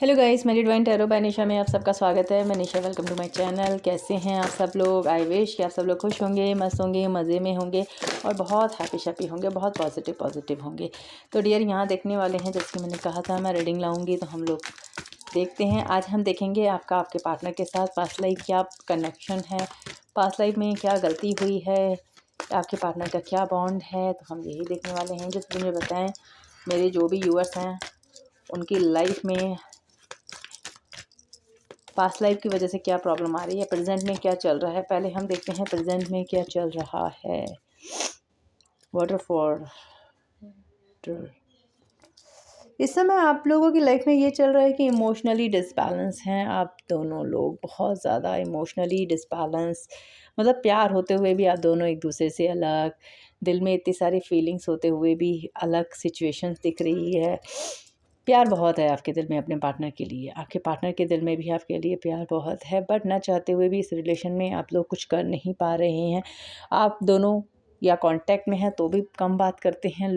Hello guys, मेरी divine tarot bye निशा में आप सबका स्वागत है। मैं निशा, वेलकम टू माय चैनल। कैसे हैं आप सब लोग? आई विश कि आप सब लोग खुश होंगे, मस्त होंगे, मज़े में होंगे और बहुत हैप्पी शैप्पी होंगे, बहुत पॉजिटिव होंगे। तो डियर, यहाँ देखने वाले हैं, जैसे कि मैंने कहा था मैं रीडिंग लाऊंगी, तो हम लोग देखते हैं। आज हम देखेंगे आपका आपके पार्टनर के साथ पास्ट लाइफ क्या कनेक्शन है, पास्ट लाइफ में क्या गलती हुई है, आपके पार्टनर का क्या बॉन्ड है। तो हम यही देखने वाले हैं। जैसे मुझे बताएं, मेरे जो भी व्यूअर्स हैं उनकी लाइफ में पास्ट लाइफ की वजह से क्या प्रॉब्लम आ रही है, प्रेजेंट में क्या चल रहा है। पहले हम देखते हैं प्रेजेंट में क्या चल रहा है। वाटरफॉल, इस समय आप लोगों की लाइफ में ये चल रहा है कि इमोशनली डिसबैलेंस हैं आप दोनों लोग, बहुत ज़्यादा इमोशनली डिसबैलेंस। मतलब प्यार होते हुए भी आप दोनों एक दूसरे से अलग, दिल में इतनी सारी फीलिंग्स होते हुए भी अलग सिचुएशंस दिख रही है। प्यार बहुत है आपके दिल में अपने पार्टनर के लिए, आपके पार्टनर के दिल में भी आपके लिए प्यार बहुत है, बट ना चाहते हुए भी इस रिलेशन में आप लोग कुछ कर नहीं पा रहे हैं। आप दोनों या कांटेक्ट में हैं तो भी कम बात करते हैं।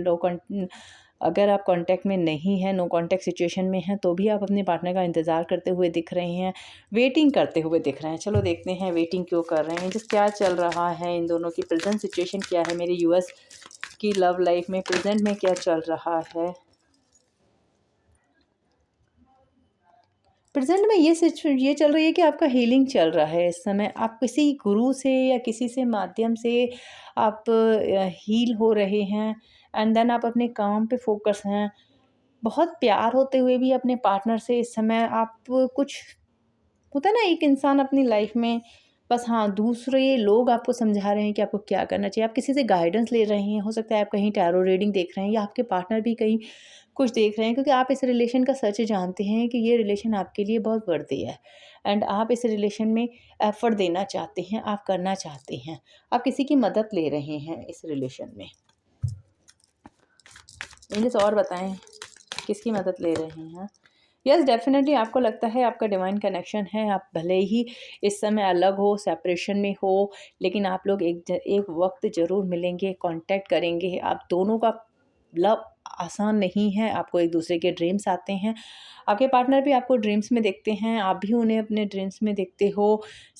अगर आप कांटेक्ट में नहीं हैं, नो कांटेक्ट सिचुएशन में हैं, तो भी आप अपने पार्टनर का इंतज़ार करते हुए दिख रहे हैं, वेटिंग करते हुए दिख रहे हैं। चलो देखते हैं वेटिंग क्यों कर रहे हैं, जिस क्या चल रहा है इन दोनों की प्रेजेंट सिचुएशन क्या है। मेरे यूएस की लव लाइफ में प्रेजेंट में क्या चल रहा है। प्रेजेंट में ये चल रही है कि आपका हीलिंग चल रहा है इस समय। आप किसी गुरु से या किसी से माध्यम से आप हील हो रहे हैं, एंड देन आप अपने काम पे फोकस हैं। बहुत प्यार होते हुए भी अपने पार्टनर से इस समय आप कुछ, होता है ना एक इंसान अपनी लाइफ में, बस हाँ दूसरे लोग आपको समझा रहे हैं कि आपको क्या करना चाहिए। आप किसी से गाइडेंस ले रहे हैं, हो सकता है आप कहीं टैरो रीडिंग देख रहे हैं या आपके पार्टनर भी कहीं कुछ देख रहे हैं, क्योंकि आप इस रिलेशन का सच जानते हैं कि ये रिलेशन आपके लिए बहुत वर्दी है, एंड आप इस रिलेशन में एफर्ट देना चाहते हैं, आप करना चाहते हैं, आप किसी की मदद ले रहे हैं इस रिलेशन में। इंग्लिश और बताएं, किसकी मदद ले रहे हैं। यस, डेफिनेटली आपको लगता है आपका डिवाइन कनेक्शन है। आप भले ही इस समय अलग हो, सेपरेशन में हो, लेकिन आप लोग एक वक्त ज़रूर मिलेंगे, कांटेक्ट करेंगे। आप दोनों का लव आसान नहीं है, आपको एक दूसरे के ड्रीम्स आते हैं, आपके पार्टनर भी आपको ड्रीम्स में देखते हैं, आप भी उन्हें अपने ड्रीम्स में देखते हो।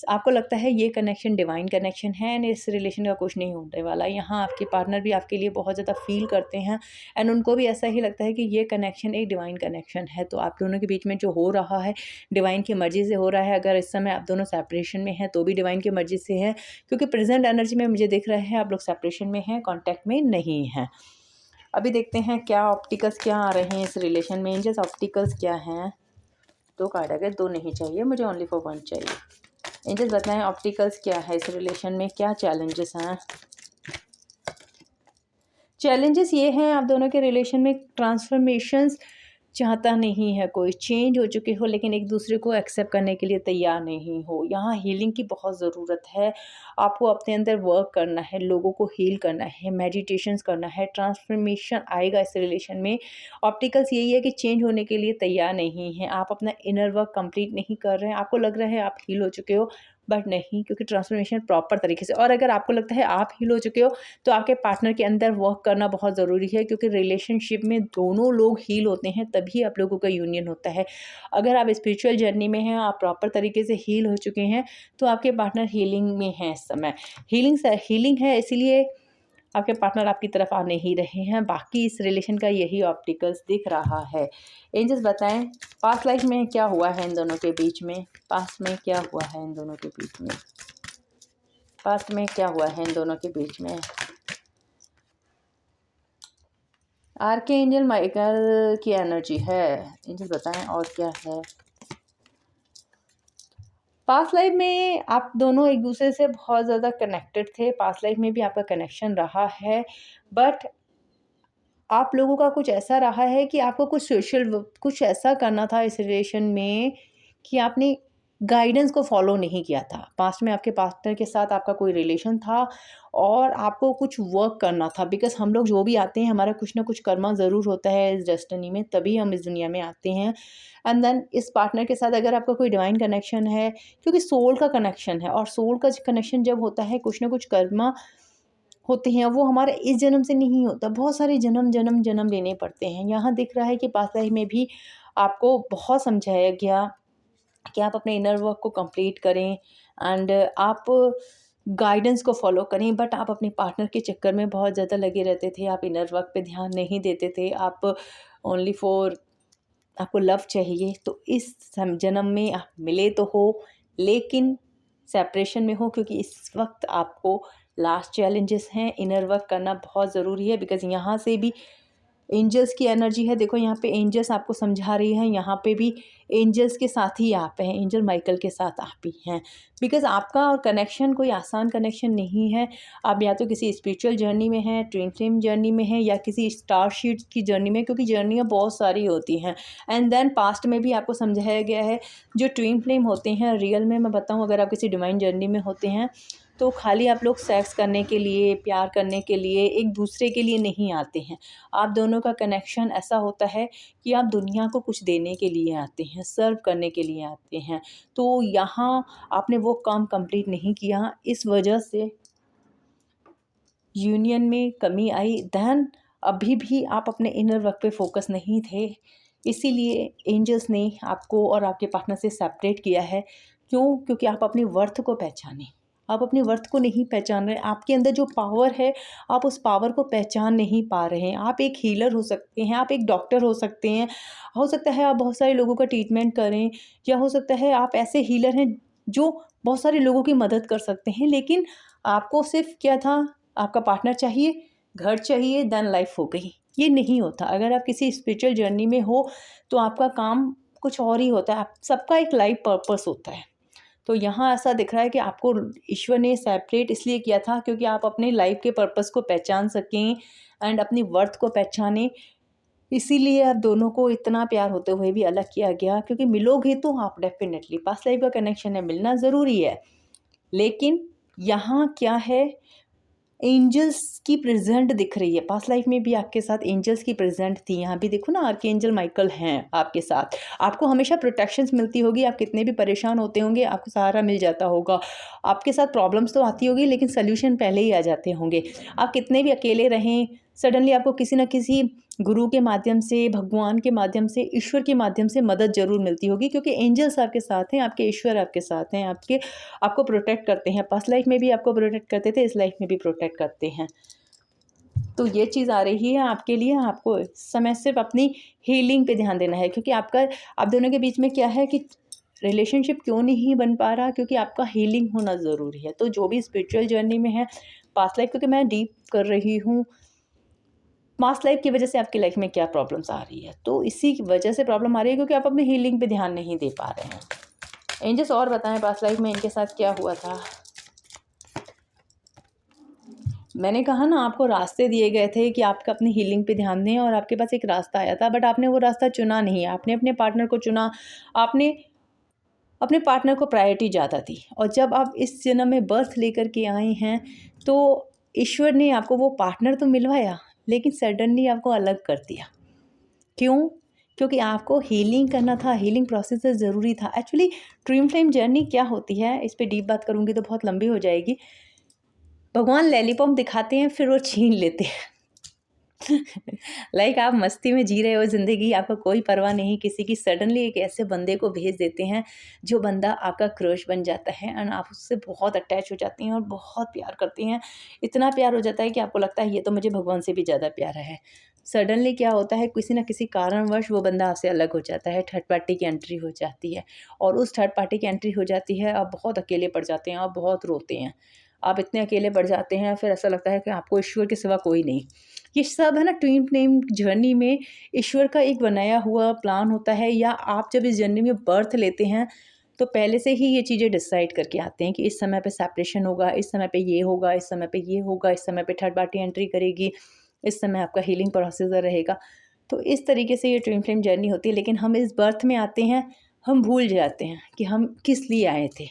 आपको लगता है ये कनेक्शन डिवाइन कनेक्शन है एंड इस रिलेशन का कुछ नहीं होने वाला। यहाँ आपके पार्टनर भी आपके लिए बहुत ज़्यादा फील करते हैं, एंड उनको भी ऐसा ही लगता है कि ये कनेक्शन एक डिवाइन कनेक्शन है। तो आप दोनों के बीच में जो हो रहा है डिवाइन की मर्ज़ी से हो रहा है। अगर इस समय आप दोनों सेपरेशन में हैं तो भी डिवाइन की मर्ज़ी से है, क्योंकि प्रेजेंट एनर्जी में मुझे दिख रहा है आप लोग सेपरेशन में हैं, कॉन्टैक्ट में नहीं हैं। अभी देखते हैं क्या ऑप्टिकल्स क्या आ रहे हैं इस रिलेशन में। एंजल्स ऑप्टिकल्स क्या हैं। 2 कार्ड आ गए, 2 नहीं चाहिए मुझे, ओनली फॉर 1 चाहिए। एंजल्स बताएं ऑप्टिकल्स क्या है इस रिलेशन में, क्या चैलेंजेस हैं। चैलेंजेस ये हैं आप दोनों के रिलेशन में ट्रांसफॉर्मेशंस चाहता नहीं है, कोई चेंज हो चुके हो लेकिन एक दूसरे को एक्सेप्ट करने के लिए तैयार नहीं हो। यहाँ हीलिंग की बहुत ज़रूरत है, आपको अपने अंदर वर्क करना है, लोगों को हील करना है, मेडिटेशंस करना है, ट्रांसफॉर्मेशन आएगा इस रिलेशन में। ऑप्टिकल्स यही है कि चेंज होने के लिए तैयार नहीं है, आप अपना इनर वर्क कंप्लीट नहीं कर रहे हैं। आपको लग रहा है आप हील हो चुके हो, बट नहीं, क्योंकि ट्रांसफॉर्मेशन प्रॉपर तरीके से। और अगर आपको लगता है आप हील हो चुके हो तो आपके पार्टनर के अंदर वर्क करना बहुत ज़रूरी है, क्योंकि रिलेशनशिप में दोनों लोग हील होते हैं तभी आप लोगों का यूनियन होता है। अगर आप स्पिरिचुअल जर्नी में हैं, आप प्रॉपर तरीके से हील हो चुके हैं, तो आपके पार्टनर हीलिंग में हैं इस समय। हीलिंग है, इसीलिए आपके पार्टनर आपकी तरफ आ नहीं रहे हैं। बाकी इस रिलेशन का यही ऑप्टिकल्स दिख रहा है। एंजल्स बताएं पास्ट लाइफ में क्या हुआ है इन दोनों के बीच में, पास्ट में क्या हुआ है इन दोनों के बीच में, पास्ट में क्या हुआ है इन दोनों के बीच में। आर्कएंजल माइकल की एनर्जी है। एंजल बताएं और क्या है। पास्ट लाइफ में आप दोनों एक दूसरे से बहुत ज़्यादा कनेक्टेड थे, पास्ट लाइफ में भी आपका कनेक्शन रहा है, बट आप लोगों का कुछ ऐसा रहा है कि आपको कुछ ऐसा करना था इस रिलेशन में कि आपने गाइडेंस को फॉलो नहीं किया था। पास्ट में आपके पार्टनर के साथ आपका कोई रिलेशन था और आपको कुछ वर्क करना था, बिकॉज हम लोग जो भी आते हैं हमारा कुछ ना कुछ कर्मा ज़रूर होता है इस डेस्टिनी में, तभी हम इस दुनिया में आते हैं। एंड देन इस पार्टनर के साथ अगर आपका कोई डिवाइन कनेक्शन है, क्योंकि सोल का कनेक्शन है, और सोल का कनेक्शन जब होता है कुछ ना कुछ कर्मा होते हैं, वो हमारे इस जन्म से नहीं होता, बहुत सारे जन्म लेने पड़ते हैं। यहाँ दिख रहा है कि पास्ट लाइफ में भी आपको बहुत समझाया गया कि आप अपने इनर वर्क को कंप्लीट करें एंड आप गाइडेंस को फॉलो करें, बट आप अपने पार्टनर के चक्कर में बहुत ज़्यादा लगे रहते थे, आप इनर वर्क पे ध्यान नहीं देते थे, आप ओनली फॉर आपको लव चाहिए। तो इस जन्म में आप मिले तो हो, लेकिन सेपरेशन में हो, क्योंकि इस वक्त आपको लास्ट चैलेंजेस हैं, इनर वर्क करना बहुत ज़रूरी है। बिकॉज़ यहाँ से भी एंजल्स की एनर्जी है, देखो यहाँ पे एंजल्स आपको समझा रही है, यहाँ पे भी एंजल्स के साथ ही आप हैं, एंजल माइकल के साथ आप ही हैं। बिकॉज़ आपका और कनेक्शन कोई आसान कनेक्शन नहीं है। आप या तो किसी स्पिरिचुअल जर्नी में हैं, ट्विन फ्लेम जर्नी में हैं, या किसी स्टार शीट की जर्नी में, क्योंकि जर्नियाँ बहुत सारी होती हैं। एंड देन पास्ट में भी आपको समझाया गया है, जो ट्विन फ्लेम होते हैं रियल में मैं बताऊँ, अगर आप किसी डिवाइन जर्नी में होते हैं तो खाली आप लोग सेक्स करने के लिए, प्यार करने के लिए, एक दूसरे के लिए नहीं आते हैं। आप दोनों का कनेक्शन ऐसा होता है कि आप दुनिया को कुछ देने के लिए आते हैं, सर्व करने के लिए आते हैं। तो यहाँ आपने वो काम कंप्लीट नहीं किया, इस वजह से यूनियन में कमी आई। देन अभी भी आप अपने इनर वर्क पे फोकस नहीं थे, इसीलिए एंजल्स ने आपको और आपके पार्टनर से सेपरेट किया है। क्यों? क्योंकि आप अपनी वर्थ को पहचाने। आप अपनी वर्थ को नहीं पहचान रहे, आपके अंदर जो पावर है, आप उस पावर को पहचान नहीं पा रहे हैं। आप एक हीलर हो सकते हैं, आप एक डॉक्टर हो सकते हैं, हो सकता है आप बहुत सारे लोगों का ट्रीटमेंट करें, या हो सकता है आप ऐसे हीलर हैं जो बहुत सारे लोगों की मदद कर सकते हैं, लेकिन आपको सिर्फ क्या था, आपका पार्टनर चाहिए, घर चाहिए, देन लाइफ हो गई। ये नहीं होता। अगर आप किसी स्पिरिचुअल जर्नी में हो तो आपका काम कुछ और ही होता है। आप सबका एक लाइफ पर्पस होता है। तो यहाँ ऐसा दिख रहा है कि आपको ईश्वर ने सेपरेट इसलिए किया था क्योंकि आप अपने लाइफ के पर्पस को पहचान सकें एंड अपनी वर्थ को पहचानें। इसीलिए आप दोनों को इतना प्यार होते हुए भी अलग किया गया, क्योंकि मिलोगे तो आप डेफिनेटली, पास्ट लाइफ का कनेक्शन है, मिलना ज़रूरी है। लेकिन यहाँ क्या है, एंजल्स की प्रेजेंट दिख रही है। पास्ट लाइफ में भी आपके साथ एंजल्स की प्रेजेंट थी। यहाँ भी देखो ना, आर्कएंजल माइकल हैं आपके साथ। आपको हमेशा प्रोटेक्शंस मिलती होगी, आप कितने भी परेशान होते होंगे आपको सहारा मिल जाता होगा। आपके साथ प्रॉब्लम्स तो आती होगी, लेकिन सोल्यूशन पहले ही आ जाते होंगे। आप कितने भी अकेले रहें, सडनली आपको किसी न किसी गुरु के माध्यम से, भगवान के माध्यम से, ईश्वर के माध्यम से मदद ज़रूर मिलती होगी, क्योंकि एंजल्स आपके साथ हैं, आपके ईश्वर आपके साथ हैं, आपको प्रोटेक्ट करते हैं। पास्ट लाइफ में भी आपको प्रोटेक्ट करते थे, इस लाइफ में भी प्रोटेक्ट करते हैं। तो ये चीज़ आ रही है आपके लिए, आपको इस समय सिर्फ अपनी हीलिंग पे ध्यान देना है, क्योंकि आप दोनों के बीच में क्या है कि रिलेशनशिप क्यों नहीं बन पा रहा, क्योंकि आपका हीलिंग होना ज़रूरी है। तो जो भी स्पिरिचुअल जर्नी में है, पास्ट लाइफ, क्योंकि मैं डीप कर रही हूँ, पास्ट लाइफ की वजह से आपकी लाइफ में क्या प्रॉब्लम्स आ रही है, तो इसी की वजह से प्रॉब्लम आ रही है, क्योंकि आप अपनी हीलिंग पे ध्यान नहीं दे पा रहे हैं। एंजल्स और बताएं पास्ट लाइफ में इनके साथ क्या हुआ था। मैंने कहा ना, आपको रास्ते दिए गए थे कि आपका अपनी हीलिंग पे ध्यान दें, और आपके पास एक रास्ता आया था, बट आपने वो रास्ता चुना नहीं। आपने अपने पार्टनर को चुना, आपने अपने पार्टनर को प्रायोरिटी ज़्यादा दी। और जब आप इस जन्म में बर्थ लेकर के आए हैं, तो ईश्वर ने आपको वो पार्टनर तो मिलवाया, लेकिन सडनली आपको अलग कर दिया। क्यों? क्योंकि आपको हीलिंग करना था, हीलिंग प्रोसेस ज़रूरी था। एक्चुअली ट्विन फ्लेम जर्नी क्या होती है, इस पे डीप बात करूँगी तो बहुत लंबी हो जाएगी। भगवान लॉलीपॉप दिखाते हैं, फिर वो छीन लेते हैं। लाइक आप मस्ती में जी रहे हो ज़िंदगी, आपको कोई परवाह नहीं किसी की, सडनली एक ऐसे बंदे को भेज देते हैं जो बंदा आपका क्रश बन जाता है, एंड आप उससे बहुत अटैच हो जाती हैं और बहुत प्यार करती हैं। इतना प्यार हो जाता है कि आपको लगता है ये तो मुझे भगवान से भी ज़्यादा प्यारा है। सडनली क्या होता है, किसी न किसी कारणवश वो बंदा आपसे अलग हो जाता है, थर्ड पार्टी की एंट्री हो जाती है, और उस थर्ड पार्टी की एंट्री हो जाती है, आप बहुत अकेले पड़ जाते हैं, आप बहुत रोते हैं, आप इतने अकेले पड़ जाते हैं, फिर ऐसा लगता है कि आपको ईश्वर के सिवा कोई नहीं। ये सब है ना, ट्विन फ्लेम जर्नी में ईश्वर का एक बनाया हुआ प्लान होता है, या आप जब इस जर्नी में बर्थ लेते हैं तो पहले से ही ये चीज़ें डिसाइड करके आते हैं कि इस समय पे सेपरेशन होगा, इस समय पे ये होगा, इस समय पे ये होगा, इस समय पे थर्ड पार्टी एंट्री करेगी, इस समय आपका हीलिंग प्रोसेस रहेगा। तो इस तरीके से ये ट्विन फ्लेम जर्नी होती है। लेकिन हम इस बर्थ में आते हैं, हम भूल जाते हैं कि हम किस लिए आए थे।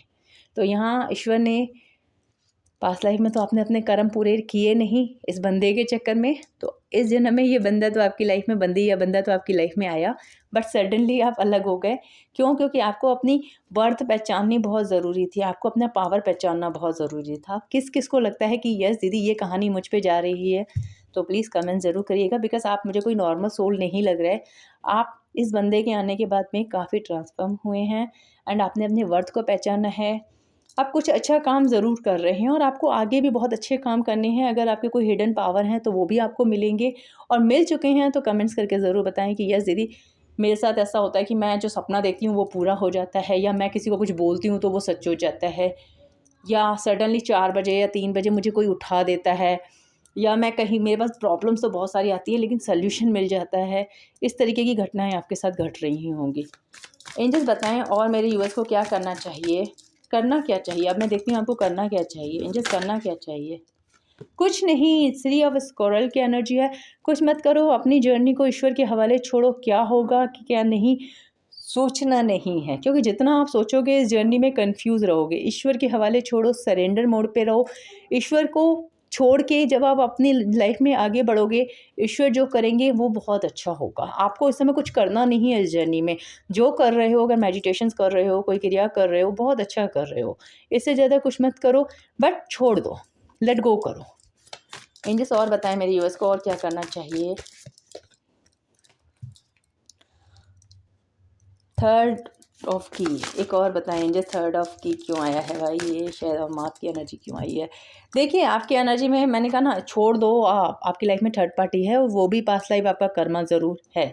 तो यहाँ ईश्वर ने, पास्ट लाइफ में तो आपने अपने कर्म पूरे किए नहीं इस बंदे के चक्कर में, तो इस जन्म में ये बंदा तो आपकी लाइफ में, बंदी या बंदा तो आपकी लाइफ में आया, बट सडनली आप अलग हो गए। क्यों? क्योंकि आपको अपनी बर्थ पहचाननी बहुत ज़रूरी थी, आपको अपना पावर पहचानना बहुत ज़रूरी था। किस किस को लगता है कि यस दीदी ये कहानी मुझ पे जा रही है, तो प्लीज़ कमेंट ज़रूर करिएगा, बिकॉज आप मुझे कोई नॉर्मल सोल नहीं लग रहा है। आप इस बंदे के आने के बाद में काफ़ी ट्रांसफॉर्म हुए हैं एंड आपने अपने वर्थ को पहचाना है। आप कुछ अच्छा काम ज़रूर कर रहे हैं और आपको आगे भी बहुत अच्छे काम करने हैं। अगर आपके कोई हिडन पावर हैं तो वो भी आपको मिलेंगे, और मिल चुके हैं तो कमेंट्स करके ज़रूर बताएं कि यस दीदी, मेरे साथ ऐसा होता है कि मैं जो सपना देखती हूँ वो पूरा हो जाता है, या मैं किसी को कुछ बोलती हूँ तो वो सच हो जाता है, या सडनली 4 बजे या 3 बजे मुझे कोई उठा देता है, या मैं कहीं, मेरे पास प्रॉब्लम्स तो बहुत सारी आती है लेकिन सॉल्यूशन मिल जाता है। इस तरीके की घटनाएँ आपके साथ घट रही होंगी। एंजल्स बताएं और मेरे यूएस को क्या करना चाहिए, करना क्या चाहिए। अब मैं देखती हूँ आपको करना क्या चाहिए। एंजल्स करना क्या चाहिए? कुछ नहीं, थ्री ऑफ स्कोरल की एनर्जी है। कुछ मत करो, अपनी जर्नी को ईश्वर के हवाले छोड़ो। क्या होगा कि क्या नहीं, सोचना नहीं है, क्योंकि जितना आप सोचोगे इस जर्नी में कंफ्यूज रहोगे। ईश्वर के हवाले छोड़ो, सरेंडर मोड पे रहो। ईश्वर को छोड़ के जब आप अपनी लाइफ में आगे बढ़ोगे, ईश्वर जो करेंगे वो बहुत अच्छा होगा। आपको इस समय कुछ करना नहीं है इस जर्नी में। जो कर रहे हो, अगर मेडिटेशंस कर रहे हो, कोई क्रिया कर रहे हो, बहुत अच्छा कर रहे हो। इससे ज़्यादा कुछ मत करो, बट छोड़ दो, लेट गो करो। एंजल्स और बताएं मेरे यूएस को और क्या करना चाहिए। थर्ड ऑफ की, एक और बताएं एंजल, थर्ड ऑफ की क्यों आया है भाई? ये शायद मात की एनर्जी क्यों आई है? देखिए आपकी एनर्जी में मैंने कहा ना, छोड़ दो। आपकी लाइफ में थर्ड पार्टी है, वो भी पास्ट लाइफ आपका कर्मा ज़रूर है।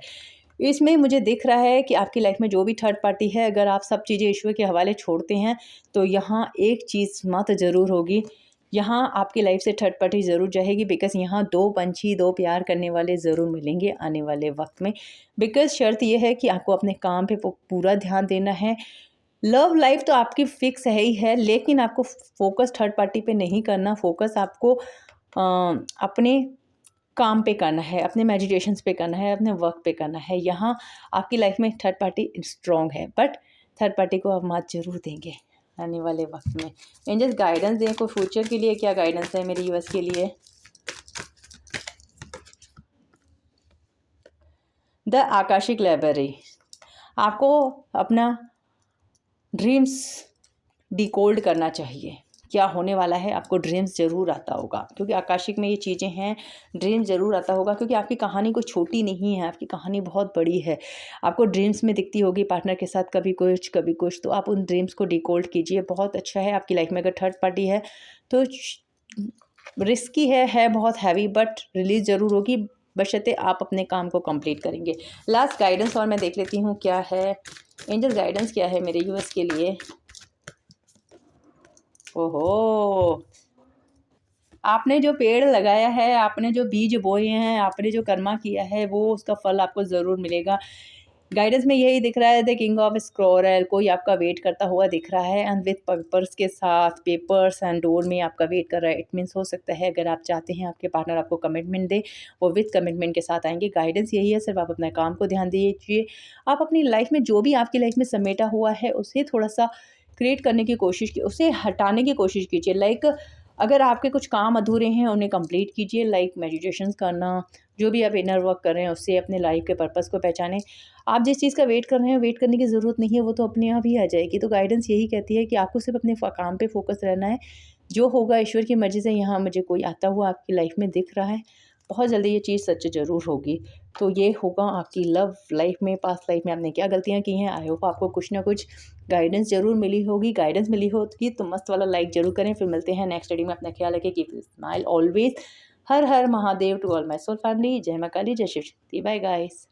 इसमें मुझे दिख रहा है कि आपकी लाइफ में जो भी थर्ड पार्टी है, अगर आप सब चीज़ें ईश्वर के हवाले छोड़ते हैं तो यहाँ एक चीज़ मत ज़रूर होगी, यहाँ आपकी लाइफ से थर्ड पार्टी ज़रूर जाएगी। बिकॉज़ यहाँ दो पंछी, दो प्यार करने वाले ज़रूर मिलेंगे आने वाले वक्त में। बिकॉज़ शर्त यह है कि आपको अपने काम पे पूरा ध्यान देना है। लव लाइफ तो आपकी फिक्स है ही है, लेकिन आपको फोकस थर्ड पार्टी पे नहीं करना। फोकस आपको अपने काम पे करना है, अपने मेडिटेशंस पे करना है, अपने वर्क पे करना है। यहाँ आपकी लाइफ में थर्ड पार्टी स्ट्रॉन्ग है, बट थर्ड पार्टी को आप मात ज़रूर देंगे आने वाले वक्त में। एंजल्स गाइडेंस दें, कोई फ्यूचर के लिए क्या गाइडेंस है मेरे यूएस के लिए? The Akashic library. आपको अपना ड्रीम्स डिकोड करना चाहिए। क्या होने वाला है, आपको ड्रीम्स ज़रूर आता होगा, क्योंकि आकाशिक में ये चीज़ें हैं। ड्रीम ज़रूर आता होगा, क्योंकि आपकी कहानी कोई छोटी नहीं है, आपकी कहानी बहुत बड़ी है। आपको ड्रीम्स में दिखती होगी पार्टनर के साथ कभी कुछ कभी कुछ, तो आप उन ड्रीम्स को डिकोड कीजिए। बहुत अच्छा है आपकी लाइफ में। अगर थर्ड पार्टी है तो रिस्की है बहुत हैवी, बट रिलीज ज़रूर होगी, बशर्ते आप अपने काम को कंप्लीट करेंगे। लास्ट गाइडेंस और मैं देख लेती हूँ क्या है। एंजल गाइडेंस क्या है मेरे यूएस के लिए? ओहो, आपने जो पेड़ लगाया है, आपने जो बीज बोए हैं, आपने जो कर्मा किया है, वो उसका फल आपको ज़रूर मिलेगा। गाइडेंस में यही दिख रहा है, द किंग ऑफ स्क्रोरल कोई आपका वेट करता हुआ दिख रहा है, एंड विथ पेपर्स के साथ, पेपर्स एंड डोर में आपका वेट कर रहा है। इट मीन्स हो सकता है अगर आप चाहते हैं आपके पार्टनर आपको कमिटमेंट दे, वो विथ कमिटमेंट के साथ आएंगे। गाइडेंस यही है, सिर्फ आप अपने काम को ध्यान दीजिए। आप अपनी लाइफ में जो भी आपकी लाइफ में समेटा हुआ है उसे थोड़ा सा क्रिएट करने की कोशिश की, उसे हटाने की कोशिश कीजिए। लाइक अगर आपके कुछ काम अधूरे हैं उन्हें कंप्लीट कीजिए, लाइक मेडिटेशन करना, जो भी आप इनर वर्क कर रहे हैं उससे अपने लाइफ के पर्पस को पहचानें। आप जिस चीज़ का वेट कर रहे हैं, वेट करने की ज़रूरत नहीं है, वो तो अपने आप ही आ जाएगी। तो गाइडेंस यही कहती है कि आपको सिर्फ अपने काम पे फोकस रहना है। जो होगा ईश्वर की मर्ज़ी से। यहाँ मुझे कोई आता हुआ आपकी लाइफ में दिख रहा है, बहुत जल्दी ये चीज़ सच ज़रूर होगी। तो ये होगा आपकी लव लाइफ में। पास्ट लाइफ में आपने क्या गलतियाँ की हैं, आई होप आपको कुछ ना कुछ गाइडेंस ज़रूर मिली होगी। गाइडेंस मिली होगी तो मस्त वाला लाइक ज़रूर करें। फिर मिलते हैं नेक्स्ट वीडियो में। अपना ख्याल रखें, कीप स्माइल ऑलवेज। हर हर Mahadev to all my soul family. जय मां काली, जय शिव शक्ति। Bye guys.